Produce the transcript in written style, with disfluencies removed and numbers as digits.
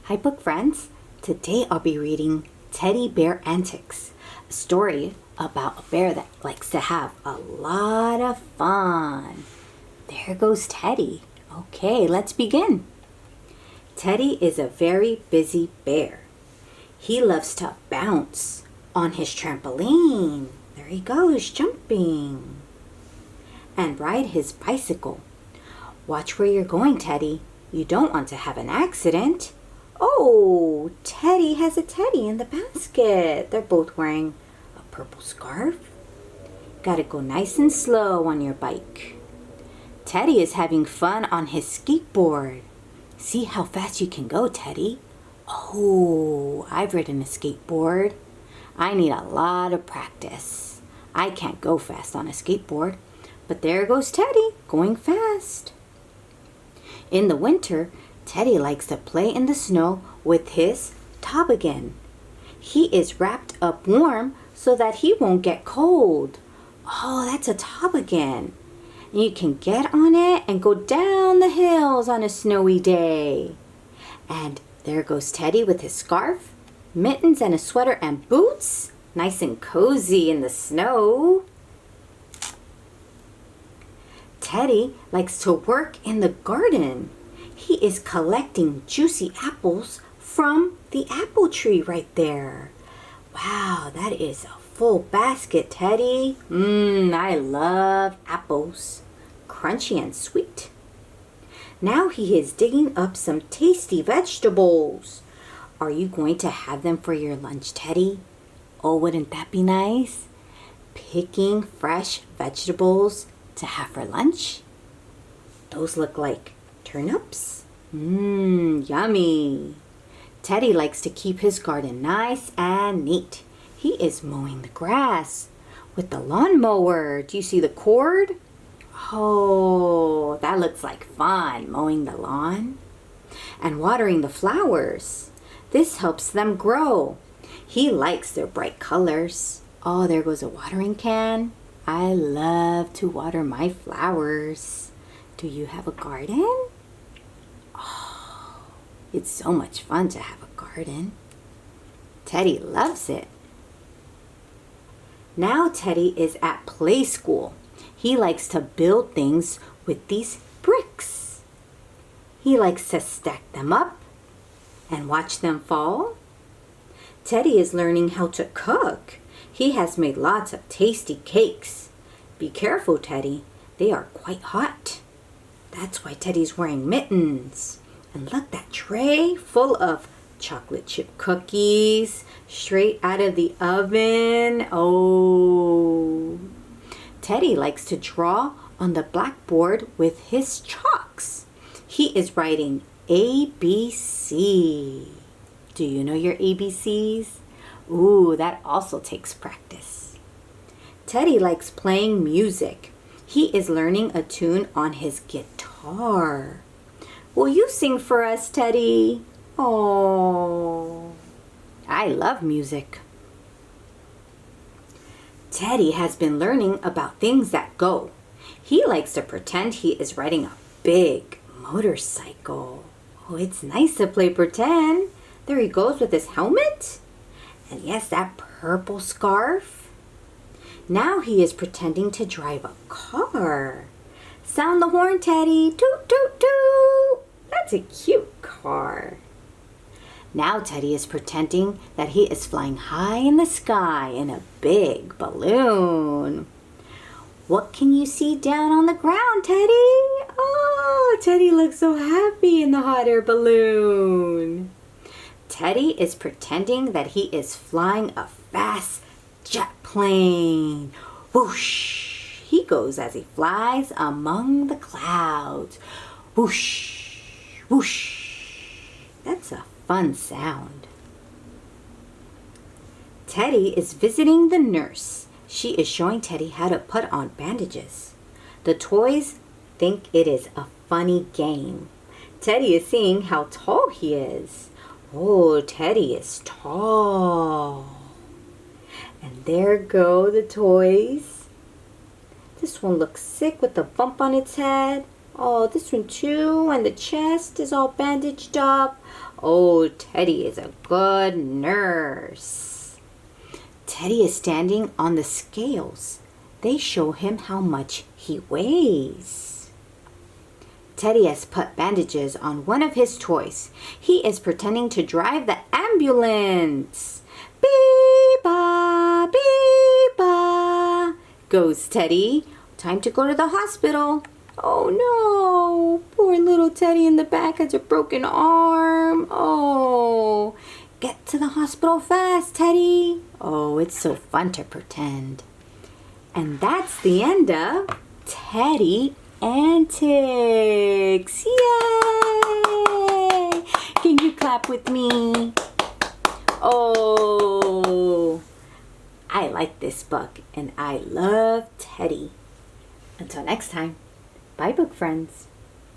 Hi book friends, today I'll be reading Teddy Bear Antics, a story about a bear that likes to have a lot of fun. There goes Teddy. Okay, let's begin. Teddy is a very busy bear. He loves to bounce on his trampoline. There he goes, jumping. And ride his bicycle. Watch where you're going, Teddy. You don't want to have an accident. Oh, Teddy has a teddy in the basket. They're both wearing a purple scarf. Gotta go nice and slow on your bike. Teddy is having fun on his skateboard. See how fast you can go, Teddy. Oh, I've ridden a skateboard. I need a lot of practice. I can't go fast on a skateboard, but there goes Teddy, going fast. In the winter, Teddy likes to play in the snow with his toboggan. He is wrapped up warm so that he won't get cold. Oh, that's a toboggan. And you can get on it and go down the hills on a snowy day. And there goes Teddy with his scarf, mittens and a sweater and boots. Nice and cozy in the snow. Teddy likes to work in the garden. He is collecting juicy apples from the apple tree right there. Wow, that is a full basket, Teddy. I love apples. Crunchy and sweet. Now he is digging up some tasty vegetables. Are you going to have them for your lunch, Teddy? Oh, wouldn't that be nice? Picking fresh vegetables to have for lunch. Those look like turnips. Yummy. Teddy likes to keep his garden nice and neat. He is mowing the grass with the lawnmower. Do you see the cord? Oh, that looks like fun, mowing the lawn. And watering the flowers. This helps them grow. He likes their bright colors. Oh, there goes a watering can. I love to water my flowers. Do you have a garden? Oh, it's so much fun to have a garden. Teddy loves it. Now Teddy is at play school. He likes to build things with these bricks. He likes to stack them up and watch them fall. Teddy is learning how to cook. He has made lots of tasty cakes. Be careful, Teddy. They are quite hot. That's why Teddy's wearing mittens. And look, that tray full of chocolate chip cookies straight out of the oven. Oh. Teddy likes to draw on the blackboard with his chalks. He is writing ABC. Do you know your ABCs? Ooh, that also takes practice. Teddy likes playing music. He is learning a tune on his guitar. Will you sing for us, Teddy? Oh, I love music. Teddy has been learning about things that go. He likes to pretend he is riding a big motorcycle. Oh, it's nice to play pretend. There he goes with his helmet. And yes, that purple scarf. Now he is pretending to drive a car. Sound the horn, Teddy. Toot, toot, toot. That's a cute car. Now Teddy is pretending that he is flying high in the sky in a big balloon. What can you see down on the ground, Teddy? Oh, Teddy looks so happy in the hot air balloon. Teddy is pretending that he is flying a fast jet plane. Whoosh! He goes as he flies among the clouds. Whoosh! Whoosh! That's a fun sound. Teddy is visiting the nurse. She is showing Teddy how to put on bandages. The toys think it is a funny game. Teddy is seeing how tall he is. Oh, Teddy is tall. And there go the toys. This one looks sick with a bump on its head. Oh, this one too, and the chest is all bandaged up. Oh, Teddy is a good nurse. Teddy is standing on the scales. They show him how much he weighs. Teddy has put bandages on one of his toys. He is pretending to drive the ambulance. Beep-ba, beep-ba, goes Teddy. Time to go to the hospital. Oh no, poor little Teddy in the back has a broken arm. Oh, get to the hospital fast, Teddy. Oh, it's so fun to pretend. And that's the end of Teddy Antics. Yay! Can you clap with me? Oh, I like this book and I love Teddy. Until next time, bye book friends.